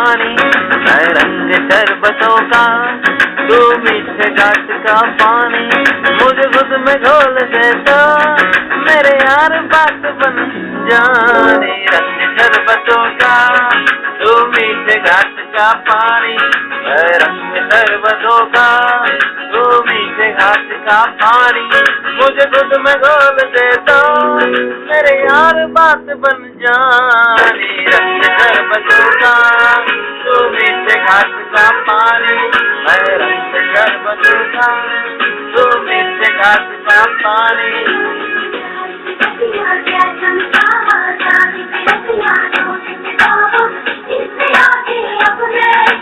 पानी, मैं रंग शरबतों का, तू मीठे घाट का पानी। मुझे खुद में घोल दे तो मेरे यार बात बन जानी। रंग शरबतों का, तू मीठे घाट का पानी, मैं रंग शरबतों का, तू मीठे घाट का पानी। मुझे खुद में घोल दे तो मेरे यार बात बन जानी। रंग शरबतों का, तू मीठे घाट का पानी, मैं रंग शरबतों का, तू मीठे घाट का पानी। अपने